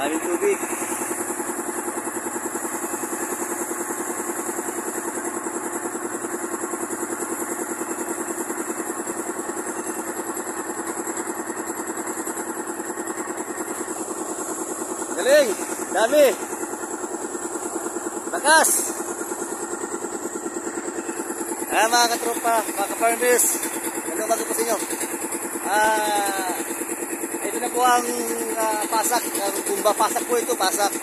Daming tubig. Galing! Dami! Lakas! Ayan mga katropa, mga ka-farmers, gandang umaga po sa inyo. Ito na po ang pasak, Gumba. Pasak po ito, pasak.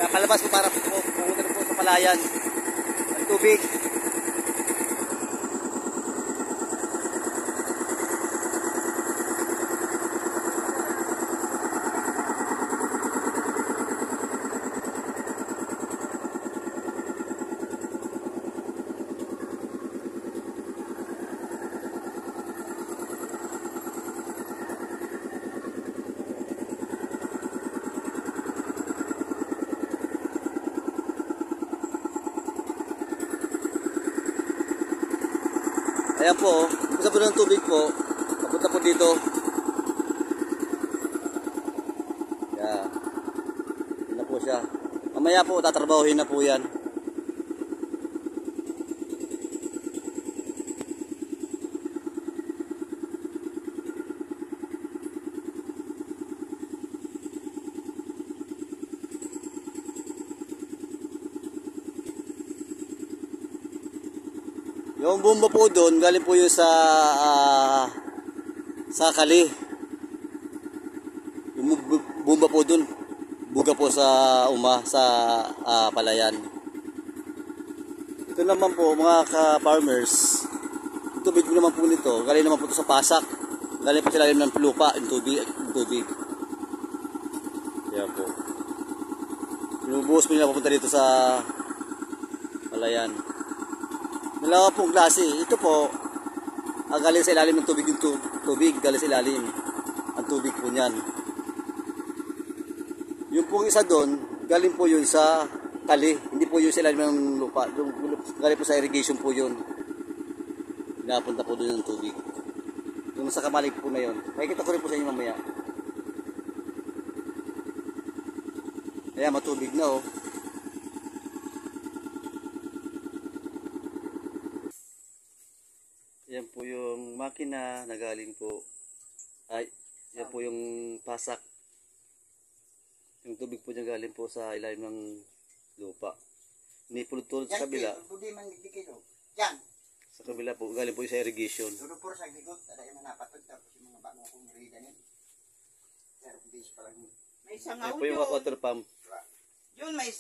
Palabas po para pumunta na po sa palayan ng tubig. Ayan po, isa po ng tubig po, papunta po dito. Ayan. Yan na po siya. Mamaya po, tatrabahuhin na po yan. Yung bomba po doon, galing po yun sa kali. Yung bomba po doon, buga po sa palayan. Ito naman po mga ka-farmers, yung tubig naman po nito, galing naman po ito sa pasak. Galing po sa ilalim ng lupa, yung tubig. Kaya po. Pinubuhos po nila papunta dito sa palayan. Dalawa pong klase. Ito po, galing sa ilalim ng tubig yung tubig. Galing sa ilalim. Ang tubig po niyan. Yung pong isa doon, galing po yun sa kali. Hindi po yun sa ilalim ng lupa. Galing po sa irrigation po yun. Pinapunta po doon yung tubig. Yung sa kamalig po na yun. Makikita ko rin po sa inyo mamaya. Kaya matubig na oh. Yan po yung makina na galing po. Ay, yan po yung pasak. Yung tubig po niya galing po sa ilalim ng lupa. Hindi po tulad sa kabila. Sa kabila po, galing po yung sa irrigation. Yan po yung water pump. Yun may